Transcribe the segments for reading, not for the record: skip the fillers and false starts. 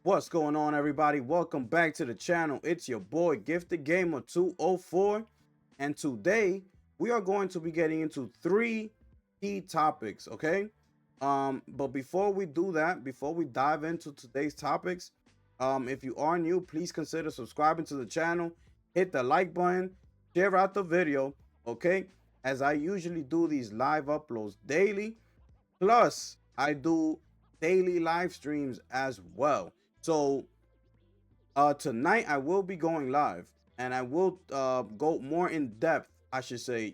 What's going on, everybody? Welcome back to the channel. It's your boy Gifted Gamer 204, and today we are going to be getting into three key topics. Okay, but before we do that, before we dive into today's topics, if you are new, please consider subscribing to the channel, hit the like button, share out the video. Okay, as I usually do these live uploads daily. Plus, I do daily live streams as well. So tonight I will be going live, and I will go more in depth, I should say,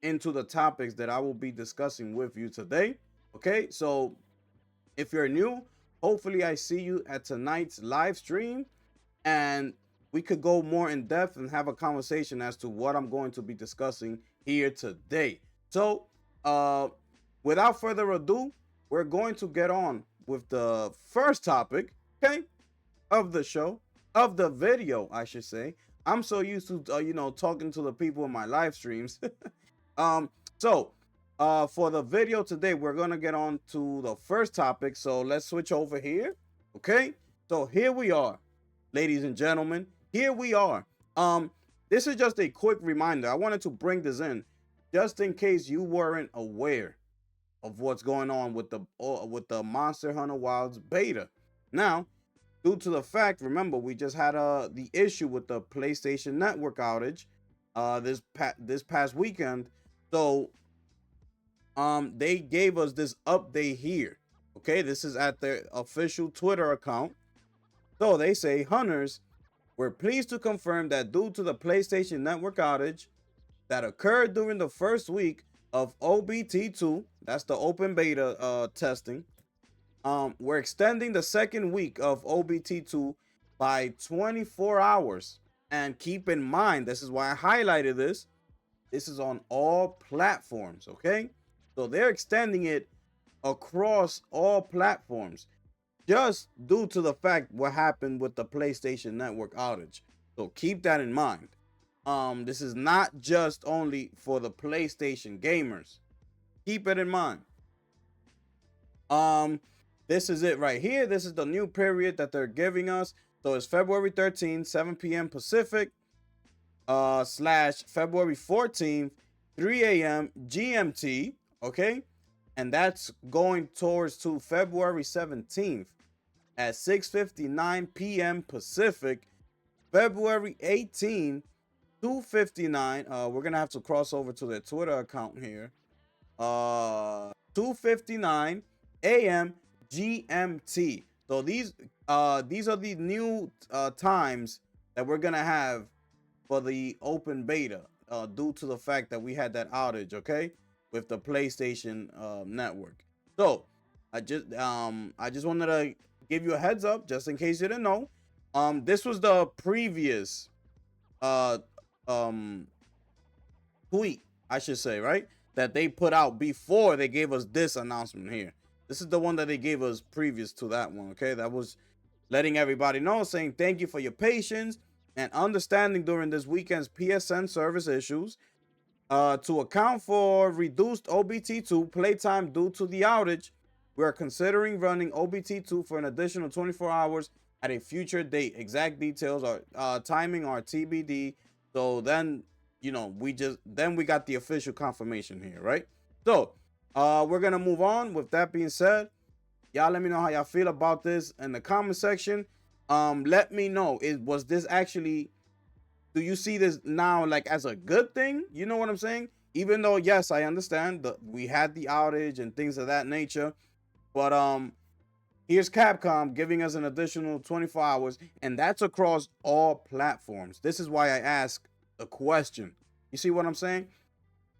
into the topics that I will be discussing with you today. Okay, so if you're new, hopefully I see you at tonight's live stream, and we could go more in depth and have a conversation as to what I'm going to be discussing here today. So, without further ado, we're going to get on with the first topic, okay, of the show, of the video, I should say. I'm so used to, talking to the people in my live streams. um, so, for the video today, we're gonna get on to the first topic. So let's switch over here, okay? So here we are, ladies and gentlemen. Here we are. This is just a quick reminder. I wanted to bring this in just in case you weren't aware of what's going on with the Monster Hunter Wilds beta. Now, due to the fact, remember, we just had the issue with the PlayStation Network outage this past weekend. So they gave us this update here. Okay, this is at their official Twitter account. So they say, hunters, we're pleased to confirm that due to the PlayStation Network outage that occurred during the first week of OBT2, that's the open beta testing, we're extending the second week of OBT2 by 24 hours. And keep in mind, this is why I highlighted this. This is on all platforms, okay? So they're extending it across all platforms just due to the fact what happened with the PlayStation Network outage. So keep that in mind. This is not just only for the PlayStation gamers. Keep it in mind. This is it right here. This is the new period that they're giving us. So it's February 13th, 7 p.m. Pacific, slash February 14th, 3 a.m. GMT. Okay, and that's going towards to February 17th at 6:59 p.m. Pacific, February 18th, 2:59. We're gonna have to cross over to their Twitter account here. 2:59 a.m. GMT. So these are the new times that we're gonna have for the open beta, due to the fact that we had that outage, okay, with the PlayStation network. So I just wanted to give you a heads up just in case you didn't know. This was the previous uh tweet, I should say, right? That they put out before they gave us this announcement here. This is the one that they gave us previous to that one, okay? That was letting everybody know, saying thank you for your patience and understanding during this weekend's PSN service issues. To account for reduced OBT2 playtime due to the outage, we are considering running OBT2 for an additional 24 hours at a future date. Exact details are timing are TBD. So then, we got the official confirmation here, right? So we're gonna move on. With that being said, y'all let me know how y'all feel about this in the comment section. Let me know, was this actually, do you see this now like as a good thing? You know what I'm saying? Even though, yes, I understand that we had the outage and things of that nature, but here's Capcom giving us an additional 24 hours, and that's across all platforms. This is why I ask a question. You see what I'm saying?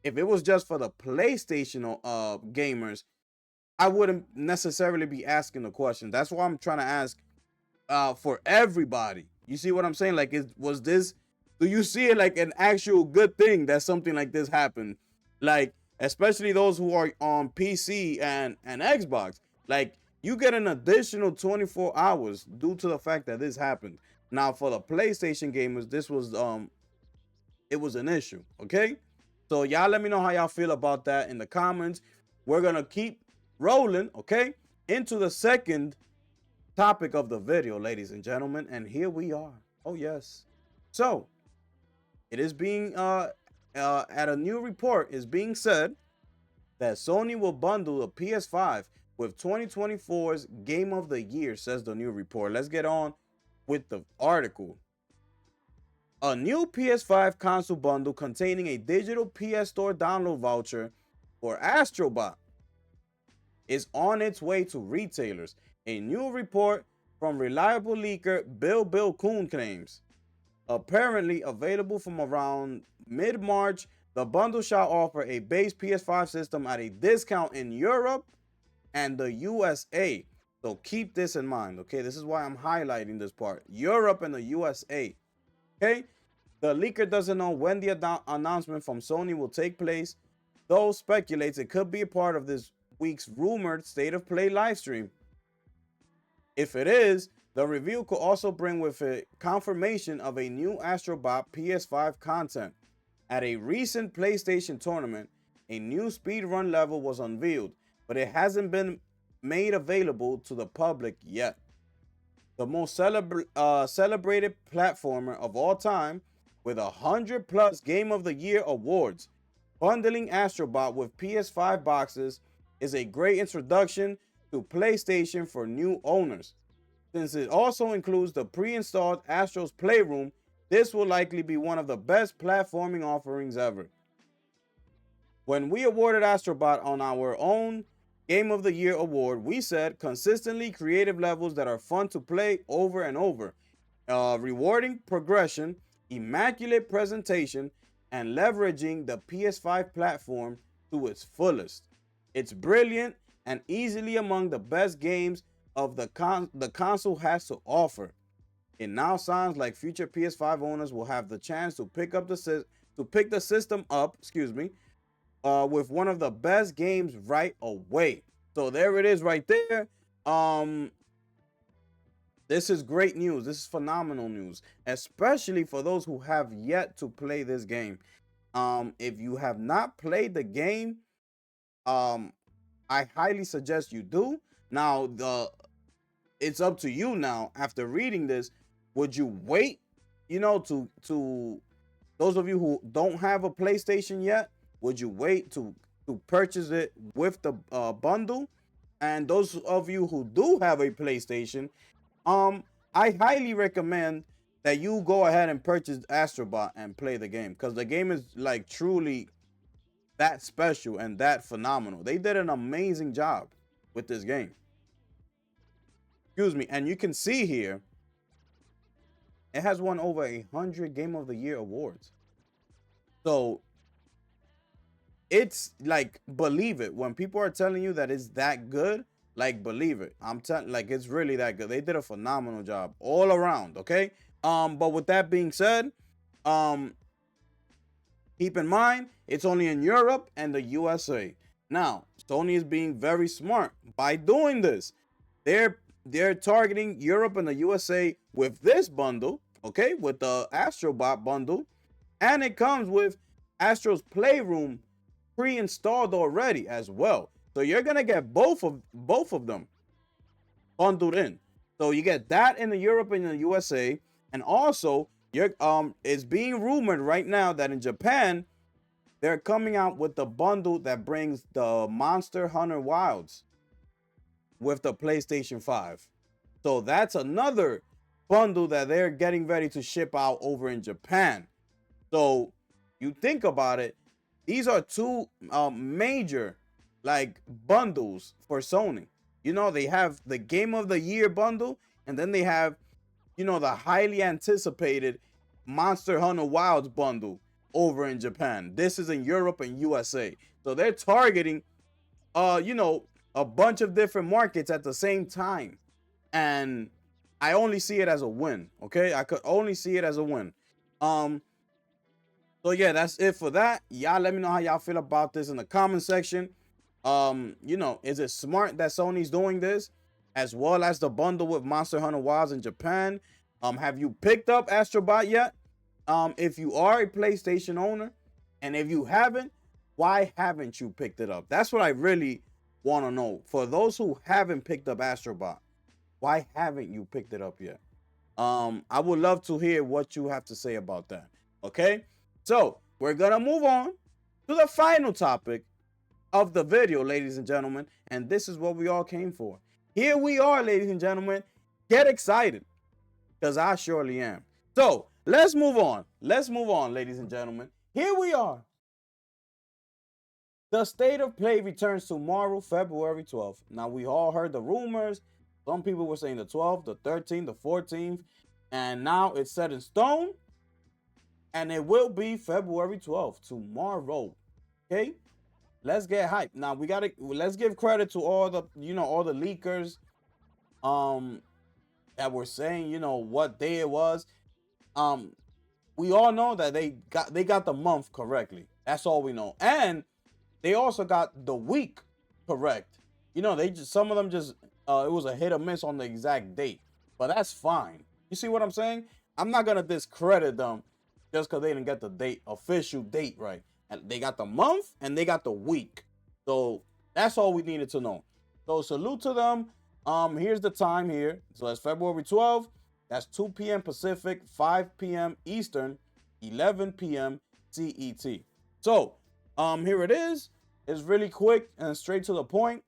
If it was just for the PlayStation gamers, I wouldn't necessarily be asking the question. That's why I'm trying to ask for everybody. You see what I'm saying? Like, do you see it like an actual good thing that something like this happened? Like, especially those who are on PC and Xbox. Like, you get an additional 24 hours due to the fact that this happened. Now, for the PlayStation gamers, this was it was an issue, okay? So y'all let me know how y'all feel about that in the comments. We're gonna keep rolling, okay, into the second topic of the video, ladies and gentlemen, and here we are. Oh yes. So it is being at a new report is being said that Sony will bundle the PS5 with 2024's Game of the Year, says the new report. Let's get on with the article. A new PS5 console bundle containing a digital PS Store download voucher for Astro is on its way to retailers. A new report from reliable leaker Bill Kuhn claims. Apparently available from around mid-March, the bundle shall offer a base PS5 system at a discount in Europe and the USA. So keep this in mind, okay? This is why I'm highlighting this part. Europe and the USA, okay? The leaker doesn't know when the announcement from Sony will take place, though speculates it could be a part of this week's rumored State of Play livestream. If it is, the reveal could also bring with it confirmation of a new Astro PS5 content. At a recent PlayStation tournament, a new speedrun level was unveiled, but it hasn't been made available to the public yet. The most celebrated platformer of all time, with 100+ Game of the Year awards, bundling Astrobot with PS5 boxes is a great introduction to PlayStation for new owners. Since it also includes the pre-installed Astro's Playroom, this will likely be one of the best platforming offerings ever. When we awarded Astrobot on our own Game of the Year award, we said consistently creative levels that are fun to play over and over, rewarding progression, immaculate presentation, and leveraging the PS5 platform to its fullest. It's brilliant and easily among the best games of the console has to offer. It now sounds like future PS5 owners will have the chance to pick the system up, with one of the best games right away. So there it is right there. This is great news. This is phenomenal news, especially for those who have yet to play this game. If you have not played the game, I highly suggest you do. Now, it's up to you now. After reading this, would you wait, to those of you who don't have a PlayStation yet, would you wait to purchase it with the bundle? And those of you who do have a PlayStation, I highly recommend that you go ahead and purchase Astrobot and play the game, because the game is like truly that special and that phenomenal. They did an amazing job with this game. And you can see here, it has won over 100 Game of the Year awards. So it's like, believe it. When people are telling you that it's that good, like, believe it. I'm telling, like, it's really that good. They did a phenomenal job all around, okay? But with that being said, keep in mind, it's only in Europe and the USA. Now, Sony is being very smart by doing this. They're targeting Europe and the USA with this bundle, okay, with the Astrobot bundle, and it comes with Astro's Playroom pre-installed already as well. So you're gonna get both of them bundled in. So you get that in the Europe and the USA, and also it's being rumored right now that in Japan they're coming out with the bundle that brings the Monster Hunter Wilds with the PlayStation 5. So that's another bundle that they're getting ready to ship out over in Japan. So you think about it, these are two major like bundles for Sony. They have the Game of the Year bundle, and then they have, the highly anticipated Monster Hunter Wilds bundle over in Japan. This is in Europe and USA. So they're targeting, a bunch of different markets at the same time. And I only see it as a win, okay? I could only see it as a win. So yeah, that's it for that. Y'all let me know how y'all feel about this in the comment section. Is it smart that Sony's doing this, as well as the bundle with Monster Hunter Wilds in Japan? Have you picked up Astrobot yet? If you are a PlayStation owner, and if you haven't, why haven't you picked it up? That's what I really want to know. For those who haven't picked up Astrobot, Why haven't you picked it up yet? I would love to hear what you have to say about that. Okay, so we're gonna move on to the final topic of the video, ladies and gentlemen, and this is what we all came for. Here we are, ladies and gentlemen. Get excited, because I surely am. So let's move on. Let's move on, ladies and gentlemen. Here we are. The State of Play returns tomorrow, February 12th. Now, we all heard the rumors. Some people were saying the 12th, the 13th, the 14th, and now it's set in stone. And it will be February 12th, tomorrow. Okay? Let's get hyped. Now, let's give credit to all the, all the leakers that were saying, what day it was. We all know that they got the month correctly. That's all we know. And they also got the week correct. They just, some of them just it was a hit or miss on the exact date, but that's fine. You see what I'm saying? I'm not gonna discredit them just because they didn't get the official date right. And they got the month and they got the week, so that's all we needed to know. So salute to them. Here's the time here. So it's February 12th. That's 2 p.m. Pacific, 5 p.m. Eastern, 11 p.m. CET. So here it is. It's really quick and straight to the point.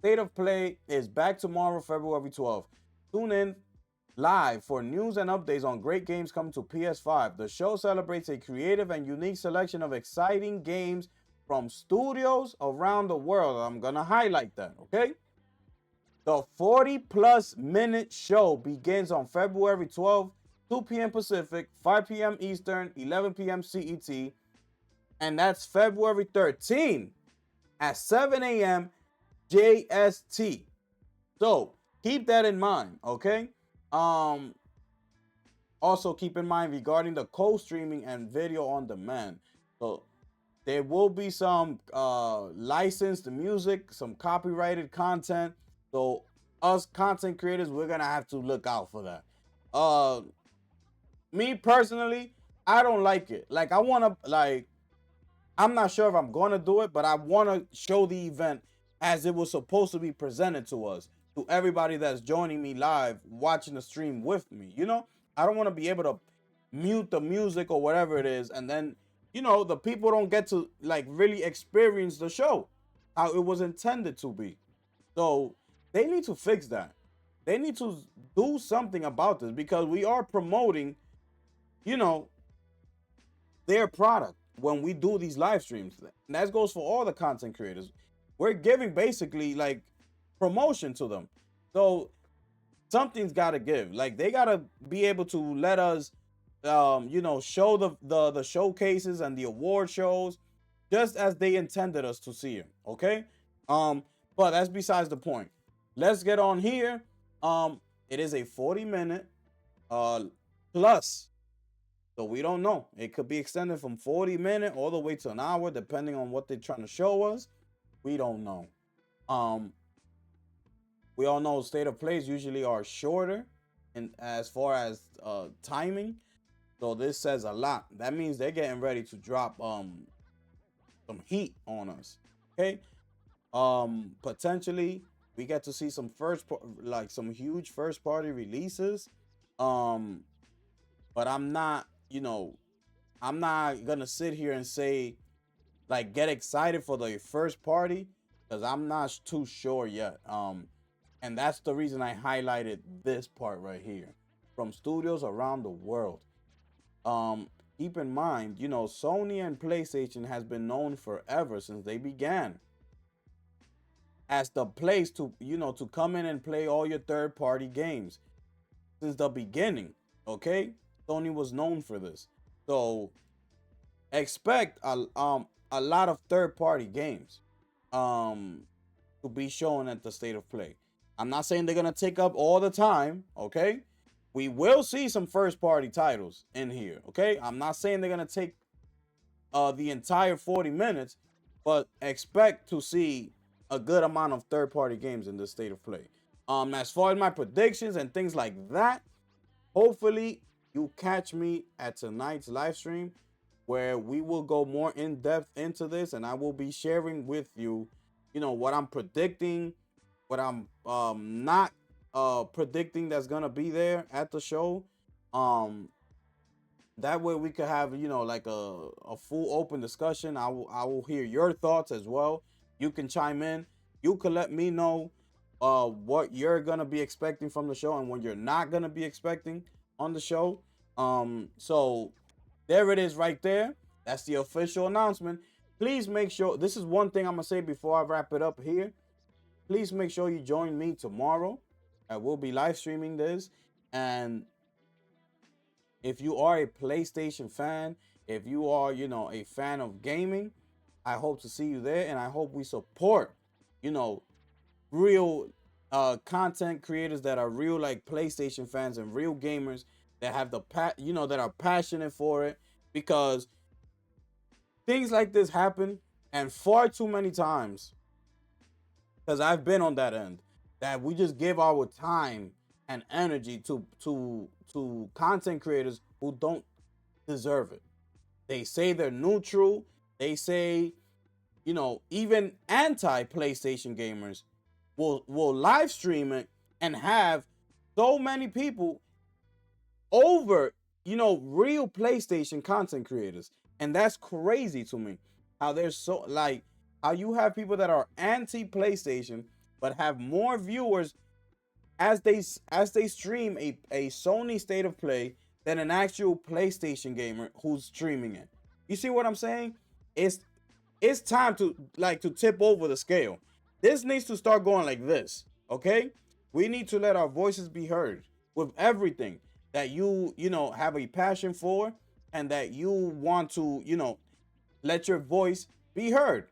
State of Play is back tomorrow, February 12th. Tune in live for news and updates on great games coming to PS5. The show celebrates a creative and unique selection of exciting games from studios around the world. I'm going to highlight that, okay? The 40-plus minute show begins on February 12th, 2 p.m. Pacific, 5 p.m. Eastern, 11 p.m. CET. And that's February 13th at 7 a.m. JST. So keep that in mind, okay? Also keep in mind regarding the co-streaming and video on demand. So there will be some licensed music, some copyrighted content. So us content creators, we're gonna have to look out for that. Me personally, I don't like it. Like, I'm not sure if I'm going to do it, but I want to show the event as it was supposed to be presented to us, to everybody that's joining me live, watching the stream with me. I don't want to be able to mute the music or whatever it is, and then, the people don't get to, like, really experience the show how it was intended to be. So they need to fix that. They need to do something about this, because we are promoting, their product when we do these live streams. And that goes for all the content creators. We're giving basically like promotion to them. So something's got to give. Like, they got to be able to let us show the showcases and the award shows just as they intended us to see them, okay? But that's besides the point. Let's get on here. It is a 40-minute plus. So we don't know. It could be extended from 40 minutes all the way to an hour, depending on what they're trying to show us. We don't know. We all know State of Plays usually are shorter and as far as timing. So this says a lot. That means they're getting ready to drop some heat on us. Okay. Potentially we get to see some some huge first party releases. But I'm not gonna sit here and say, like, get excited for the first party, because I'm not too sure yet. And that's the reason I highlighted this part right here, from studios around the world. Keep in mind, Sony and PlayStation has been known forever, since they began, as the place to come in and play all your third party games since the beginning. Okay, Sony was known for this. So expect a lot of third-party games to be shown at the State of Play. I'm not saying they're gonna take up all the time, okay? We will see some first-party titles in here, okay? I'm not saying they're gonna take the entire 40 minutes, but expect to see a good amount of third-party games in the State of Play. As far as my predictions and things like that, hopefully you catch me at tonight's live stream, where we will go more in depth into this, and I will be sharing with you, what I'm predicting, what I'm not predicting that's gonna be there at the show. Um, that way we could have, you know, like a full open discussion. I will hear your thoughts as well. You can chime in. You could let me know what you're gonna be expecting from the show and what you're not gonna be expecting on the show. So there it is right there. That's the official announcement. Please make sure, this is one thing I'm gonna say before I wrap it up here. Please make sure you join me tomorrow. I will be live streaming this. And if you are a PlayStation fan, if you are, you know, a fan of gaming, I hope to see you there, and I hope we support, you know, real content creators that are real like PlayStation fans and real gamers that have you know, that are passionate for it, because things like this happen, and far too many times, because I've been on that end, that we just give our time and energy to content creators who don't deserve it. They say they're neutral. They say, you know, even anti PlayStation gamers will live stream it and have so many people over, you know, real PlayStation content creators. And that's crazy to me. How there's so like how you have people that are anti PlayStation but have more viewers as they stream a Sony State of Play than an actual PlayStation gamer who's streaming it. You see what I'm saying? It's it's time to like to tip over the scale. This needs to start going like this, okay? We need to let our voices be heard with everything that you know have a passion for, and that you want to, you know, let your voice be heard.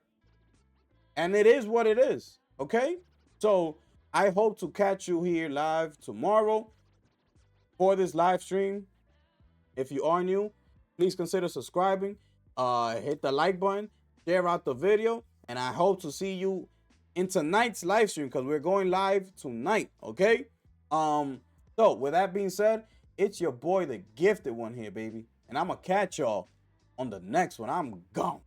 And it is what it is, okay? So I hope to catch you here live tomorrow for this live stream. If you are new, please consider subscribing. Hit the like button, share out the video, and I hope to see you in tonight's live stream, because we're going live tonight. Okay. So with that being said, it's your boy, the gifted one here, baby, and I'm gonna catch y'all on the next one. I'm gone.